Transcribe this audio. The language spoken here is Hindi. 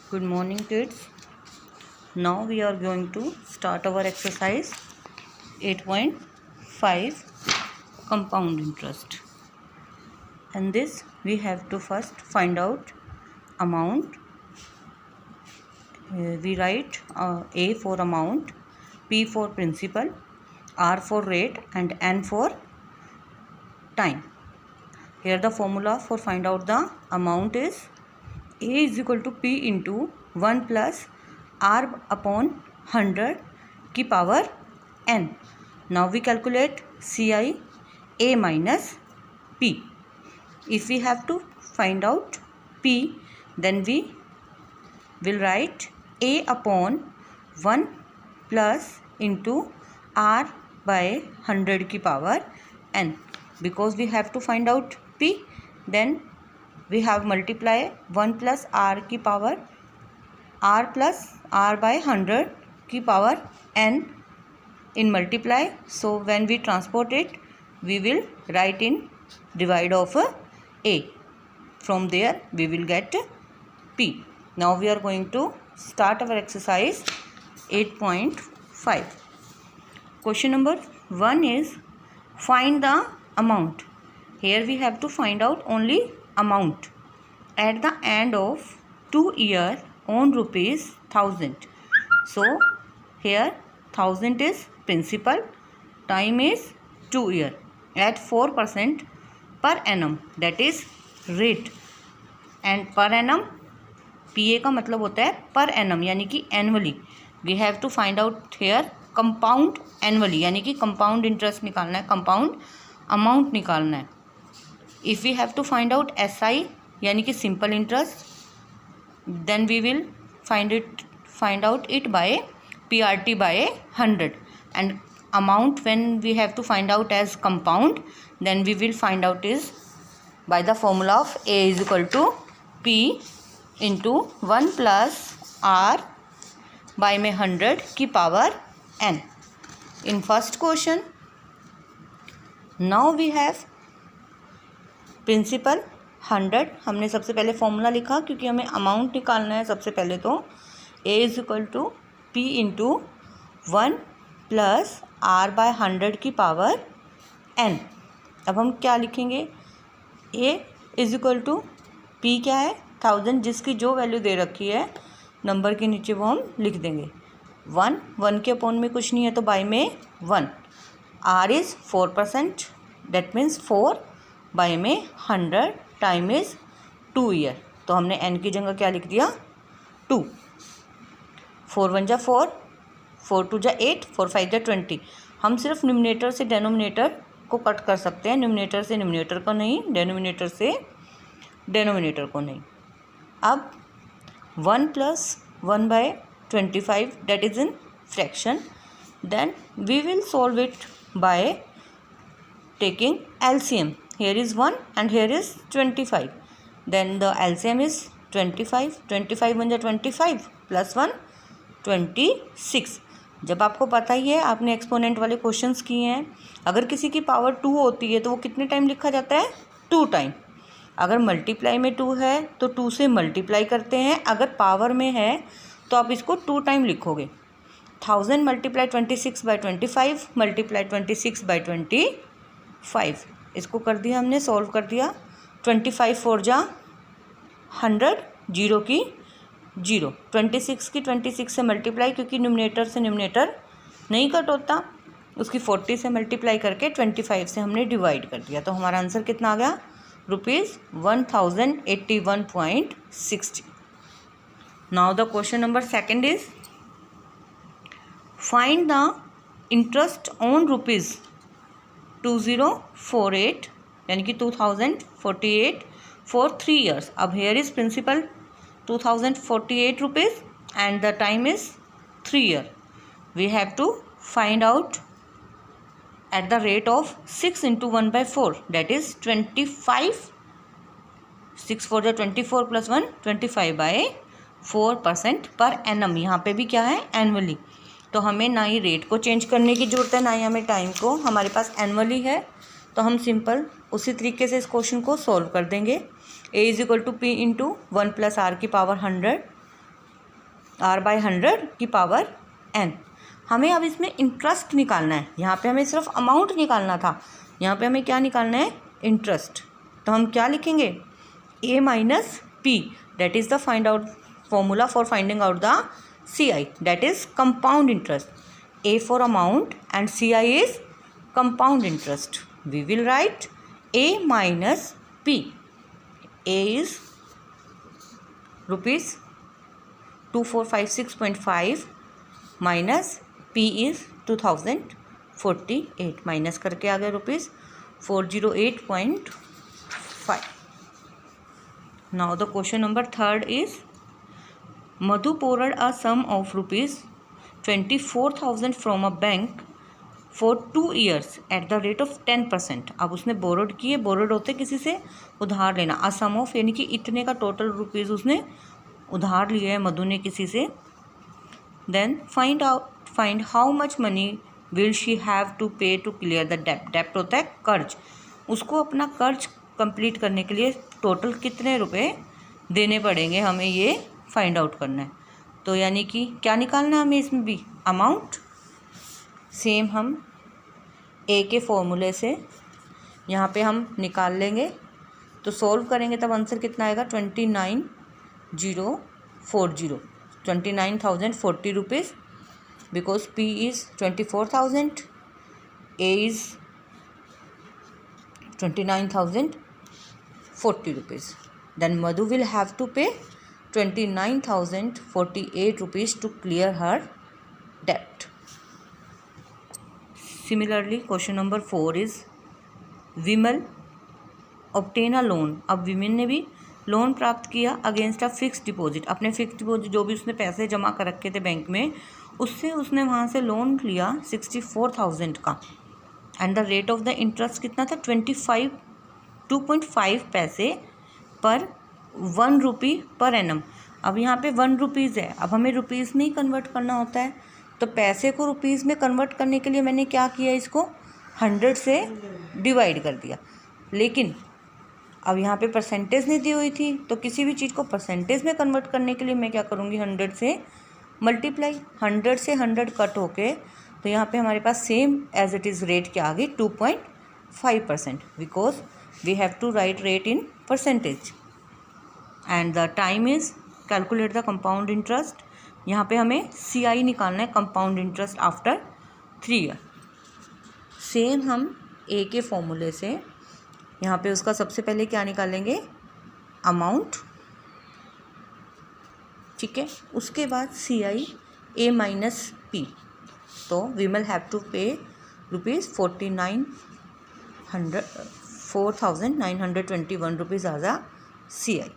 Good morning, kids. Now we are going to start our exercise 8.5 compound interest. And this we have to first find out amount. We write A for amount, P for principal, R for rate and N for time. Here the formula for find out the amount is A is equal to P into 1 plus R upon 100 की power N. Now we calculate CI A minus P. If we have to find out P, then we will write A upon 1 plus into R by 100 की power N. Because we have to find out P, then we have multiply 1 plus R की power R plus R by 100 की power N in multiply. So when we transport it, we will write in divide of A. From there we will get P. Now we are going to start our exercise 8.5. Question number 1 is find the amount. Here we have to find out only amount at the end of 2 years on rupees 1000. So here 1000 is principal, time is 2 years at 4% per annum, that is rate. And per annum PA का मतलब होता है per annum यानी कि annually. We have to find out here compound annually यानी कि compound interest निकालना है, compound amount निकालना है. If we have to find out SI यानी कि simple interest, then we will find out it by PRT by 100. And amount when we have to find out as compound, then we will find out is by the formula of A is equal to P into 1 plus R by में 100 की power N. In first question, now we have principal 100. हमने सबसे पहले फॉर्मूला लिखा क्योंकि हमें अमाउंट निकालना है. सबसे पहले तो A is equal to P into 1 plus R by 100 की पावर N. अब हम क्या लिखेंगे? A is equal to P क्या है? 1000, जिसकी जो वैल्यू दे रखी है नंबर के नीचे वो हम लिख देंगे. 1 के अपॉन में कुछ नहीं है तो बाय में 1. R is 4%, that means 4 by में 100, टाइम इज़ 2 ईयर. तो हमने n की जगह क्या लिख दिया? 2. 4 1 जा 4, 4 2 जा 8, 4 5 जा 20. हम सिर्फ न्यूमरेटर से डेनोमिनेटर को कट कर सकते हैं, न्यूमरेटर से न्यूमरेटर को नहीं, डेनोमिनेटर से डेनोमिनेटर को नहीं. अब 1 plus 1 by 25, that is in fraction. Then we will solve it by taking LCM. Here is 1 and here is 25. Then the LCM is 25. 25 1 जा 25 plus 1 26. जब आपको पता ही है, आपने एक्सपोनेंट वाले क्वेश्चंस किए हैं, अगर किसी की पावर 2 होती है तो वो कितने टाइम लिखा जाता है? 2 टाइम. अगर मल्टीप्लाई में 2 है तो 2 से मल्टीप्लाई करते हैं. अगर पावर में है तो आप इसको 2 टाइम लिखोगे. 1000 मल्टीप्लाई 26 बाई 25 मल्टीप्लाई 26 बाई 25. इसको कर दिया हमने, सॉल्व कर दिया. 25 4 जा 100, 0 की 0. 26 की 26 से मल्टीप्लाई, क्योंकि न्यूमरेटर से न्यूमरेटर नहीं कट होता, उसकी 40 से मल्टीप्लाई करके 25 से हमने डिवाइड कर दिया. तो हमारा आंसर कितना आ गया? ₹1081.60. Now the question number second is find the interest on ₹2048 यानी कि 2048 फॉर 3 years. अब here is principal 2048 rupees and the time is 3 year. We have to find out at the rate of 6 into 1 by 4, that is 25. 6 4 जा 24 plus 1 25 by 4% पर annum. यहाँ पे भी क्या है? एनुअली. तो हमें ना ही रेट को चेंज करने की ज़रूरत है, ना ही हमें टाइम को. हमारे पास एनुअली है तो हम सिंपल उसी तरीके से इस क्वेश्चन को सॉल्व कर देंगे. A is equal to P into 1 plus R की पावर 100 r/100 की पावर n। हमें अब इसमें इंटरेस्ट निकालना है। यहाँ पे हमें सिर्फ अमाउंट निकालना था, यहाँ पे हमें क्या निकालना है, इंटरेस्ट। तो हम क्या लिखेंगे, a minus p, that is the find out formula for finding out the CI, that is compound interest. a for amount and CI is compound interest. We will write a minus p. A is rupees 2456.5 minus P is 2048, minus करके आ गया rupees 408.5। Now the question number 3 is Madhu borrowed a sum of rupees 24,000 from a bank for 2 years at the rate of 10%। अब उसने बोरोड किए, बोरोड होते किसी से उधार लेना, अ सम ऑफ यानी कि इतने का टोटल रुपीज़ उसने उधार लिया है मधु ने किसी से। Then find how much money will she have to पे टू क्लियर द डेप्ट। डेप्ट होता है कर्ज, उसको अपना कर्ज कंप्लीट करने के लिए टोटल कितने रुपए देने पड़ेंगे, हमें ये फाइंड आउट करना है। तो यानी कि क्या निकालना है हमें इसमें भी, अमाउंट। सेम हम ए के फॉर्मूले से यहाँ पे हम निकाल लेंगे, तो सॉल्व करेंगे तब आंसर कितना आएगा, 29,040 rupees, because P is 24,000, A is 29,040 rupees. Then Madhu will have to pay 29,048 rupees to clear her debt. Similarly, question number 4 is Vimal obtain a loan। अब विमल ने भी लोन प्राप्त किया अगेंस्ट अ फिक्स डिपॉजिट। अपने फिक्स डिपॉजिट जो भी उसने पैसे जमा कर रखे थे बैंक में, उससे उसने वहाँ से लोन लिया 64,000 का, and the rate of the interest कितना था, 2.5 पैसे पर 1 रुपी पर एनम। अब यहाँ पे 1 रुपीज़ है, अब हमें रुपीज़ में ही कन्वर्ट करना होता है, तो पैसे को रुपीज़ में कन्वर्ट करने के लिए मैंने क्या किया, इसको 100 से डिवाइड कर दिया। लेकिन अब यहाँ पे परसेंटेज नहीं दी हुई थी, तो किसी भी चीज़ को परसेंटेज में कन्वर्ट करने के लिए मैं क्या करूँगी, 100 से मल्टीप्लाई। 100 से 100 कट होके तो यहाँ पे हमारे पास same as it is rate क्या आ गई, 2.5%, because we have to write rate in percentage. And the time is calculate the compound interest. यहाँ पे हमें CI निकालना है, compound interest after 3 year. Same हम A के फॉर्मूले से यहाँ पे उसका सबसे पहले क्या निकालेंगे, अमाउंट, ठीक है। उसके बाद CI A माइनस P, तो Vimal have to pay rupees 4,921 rupees as a CI।